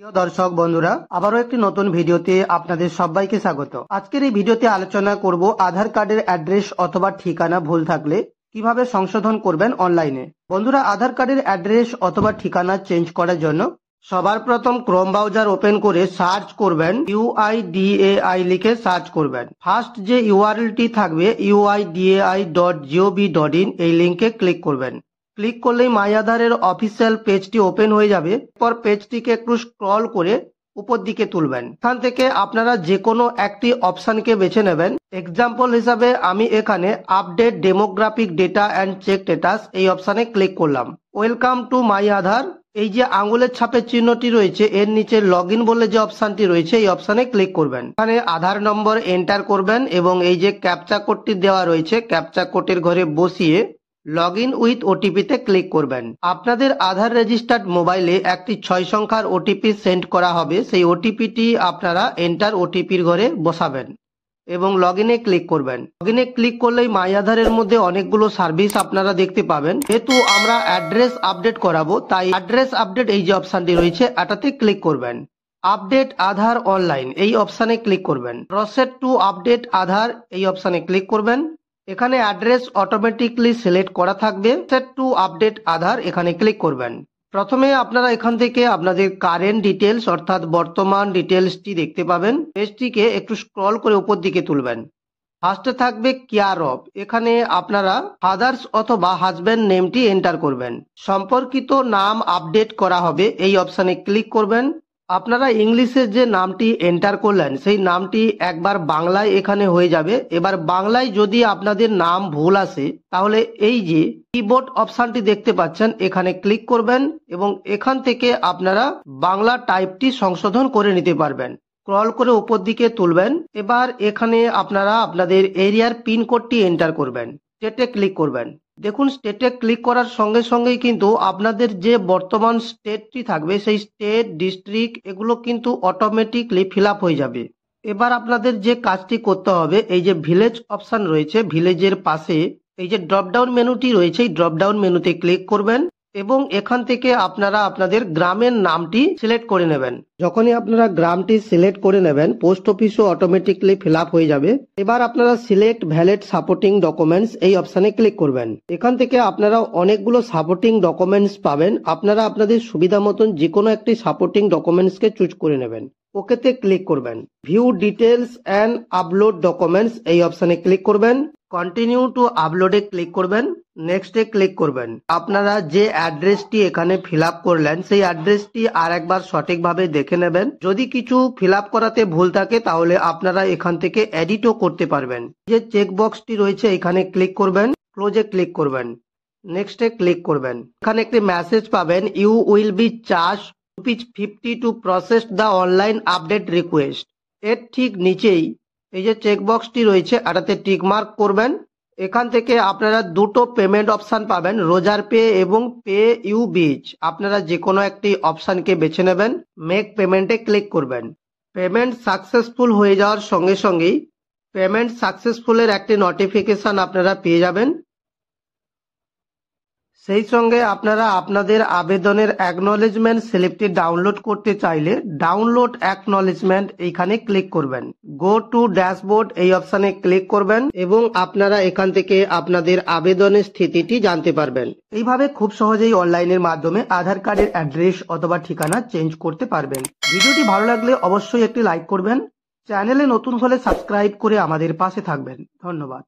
প্রিয় দর্শক বন্ধুরা, আবারও একটি নতুন ভিডিওতে আপনাদের সবাইকে স্বাগত। আজকের এই ভিডিওতে আলোচনা করব আধার কার্ডের অ্যাড্রেস অথবা ঠিকানা ভুল থাকলে কিভাবে সংশোধন করবেন অনলাইনে। বন্ধুরা, আধার কার্ডের অ্যাড্রেস অথবা ঠিকানা চেঞ্জ করার জন্য সবার প্রথম ক্রোম ব্রাউজার ওপেন করে সার্চ করবেন UIDAI লিখে সার্চ করবেন। ফার্স্ট যে ইউআরএলটি থাকবে uidai.gov.in, এই লিঙ্কে ক্লিক করবেন। ক্লিক করলেই মাই আধারের অফিসিয়াল পেজটি ওপেন হয়ে যাবে। এরপর পেজটিকে একটু স্ক্রল করে উপর দিকে তুলবেন। এখান থেকে আপনারা যে কোনো একটি অপশনকে বেছে নেবেন। এক্সাম্পল হিসাবে আমি এখানে update demographic data and check status এই অপশনে ক্লিক করলাম। ওয়েলকাম টু মাই আধার, এই যে আঙুলের ছাপের চিহ্নটি রয়েছে এর নিচে লগ ইন বলে যে অপশনটি রয়েছে এই অপশনে ক্লিক করবেন। এখানে আধার নম্বর এন্টার করবেন এবং এই যে ক্যাপচা কোডটি দেওয়া রয়েছে ক্যাপচা কোডের ঘরে বসিয়ে লগ ইন উইথ ওটিপি তে ক্লিক করবেন। আপনাদের আধার রেজিস্টার্ড মোবাইলে একটি 6 সংখ্যার ওটিপি সেন্ড করা হবে। সেই ওটিপিটি আপনারা এন্টার ওটিপির ঘরে বসাবেন এবং লগ ইনে ক্লিক করবেন। লগ ইনে ক্লিক করলেই মাই আধারের মধ্যে অনেকগুলো সার্ভিস আপনারা দেখতে পাবেন। যেহেতু আমরা অ্যাড্রেস আপডেট করাবো তাই অ্যাড্রেস আপডেট এই যে অপশনটি রয়েছে এটাতে ক্লিক করবেন। আপডেট আধার অনলাইন এই অপশনে ক্লিক করবেন। প্রসেড টু আপডেট আধার এই অপশনে ক্লিক করবেন। এখানে অ্যাড্রেস অটোমেটিকলি সিলেক্ট করা থাকবে। সেট টু আপডেট আধার এখানে ক্লিক করবেন। প্রথমে আপনারা এখান থেকে আপনাদের কারেন্ট ডিটেলস অর্থাৎ বর্তমান ডিটেলসটি দেখতে পাবেন। পেজটিকে একটু স্ক্রল করে উপর দিকে তুলবেন। ফার্স্টে থাকবে কেয়ার অফ, এখানে আপনারা ফাদার্স অথবা হাজব্যান্ড নেমটি এন্টার করবেন। সম্পর্কিত নাম আপডেট করা হবে এই অপশনে ক্লিক করবেন। আপনারা ইংলিশে যে নামটি এন্টার করলেন সেই নামটি একবার বাংলায় এখানে হয়ে যাবে। এবার বাংলায় যদি আপনাদের নাম ভুল আসে তাহলে এই যে কিবোর্ড অপশনটি দেখতে পাচ্ছেন এখানে ক্লিক করবেন এবং এখান থেকে আপনারা বাংলা টাইপটি সংশোধন করে নিতে পারবেন। স্ক্রল করে উপর দিকে তুলবেন। এবার এখানে আপনারা আপনাদের এরিয়ার পিন কোডটি এন্টার করবেন। স্টেটে ক্লিক করবেন। দেখুন, স্টেটে ক্লিক করার সঙ্গে সঙ্গেই কিন্তু আপনাদের যে বর্তমান স্টেটটি থাকবে সেই স্টেট ডিস্ট্রিক্ট এগুলো কিন্তু অটোমেটিকলি ফিল আপ হয়ে যাবে। এবার আপনাদের যে কাজটি করতে হবে, এই যে ভিলেজ অপশন রয়েছে ভিলেজের পাশে এই যে ড্রপ ডাউন মেনুটি রয়েছে এই ড্রপ ডাউন মেনুতে ক্লিক করবেন এবং এখান থেকে আপনারা আপনাদের গ্রামের নামটি সিলেক্ট করে নেবেন। যখনই আপনারা গ্রামটি সিলেক্ট করে নেবেন পোস্ট অফিসও অটোমেটিকলি ফিল আপ হয়ে যাবে। এবার আপনারা সিলেক্ট ভ্যালিড সাপোর্টিং ডকুমেন্টস এই অপশনে ক্লিক করবেন। এখান থেকে আপনারা অনেকগুলো সাপোর্টিং ডকুমেন্টস পাবেন। আপনারা আপনাদের সুবিধা মতন যে কোনো একটি সাপোর্টিং ডকুমেন্টসকে চুজ করে নেবেন। ওকেতে ক্লিক করবেন। View details and upload documents এই অপশনে ক্লিক করবেন। কন্টিনিউ টু আপলোডে ক্লিক করবেন। নেক্সটে ক্লিক করবেন। আপনারা যে অ্যাড্রেসটি এখানে ফিল আপ করলেন সেই অ্যাড্রেসটি আর একবার সঠিকভাবে দেখে নেবেন। যদি কিছু ফিল আপ করাতে ভুল থাকে তাহলে আপনারা এখান থেকে এডিটও করতে পারবেন। যে চেক বক্সটি রয়েছে এখানে ক্লিক করবেন, ক্লোজে ক্লিক করবেন, নেক্সটে ক্লিক করবেন। এখানে একটি মেসেজ পাবেন, you will be charge ₹50 to process the online update request. এর ঠিক নিচেই এই যে চেক বক্সটি রয়েছে এটাতে টিক মার্ক করবেন। এখান থেকে আপনারা দুটো পেমেন্ট অপশন পাবেন, রোজার পে এবং পে ইউ বিচ। আপনারা যে কোনো একটি অপশনকে বেছে নেবেন। মেক পেমেন্টে ক্লিক করবেন। পেমেন্ট সাকসেসফুল হয়ে যাওয়ার সঙ্গে সঙ্গেই পেমেন্ট সাকসেসফুলের একটি নোটিফিকেশন আপনারা পেয়ে যাবেন। সেই সঙ্গে আপনারা আপনাদের আবেদনের অ্যাকনলেজমেন্ট স্লিপটি ডাউনলোড করতে চাইলে ডাউনলোড অ্যাকনলেজমেন্ট এইখানে ক্লিক করবেন। গো টু ড্যাশবোর্ড এই অপশনে ক্লিক করবেন এবং আপনারা এখান থেকে আপনাদের আবেদনের স্থিতিটি জানতে পারবেন। এইভাবে খুব সহজেই অনলাইনের মাধ্যমে আধার কার্ডের অ্যাড্রেস অথবা ঠিকানা চেঞ্জ করতে পারবেন। ভিডিওটি ভালো লাগলে অবশ্যই একটি লাইক করবেন। চ্যানেলে নতুন হলে সাবস্ক্রাইব করে আমাদের পাশে থাকবেন। ধন্যবাদ।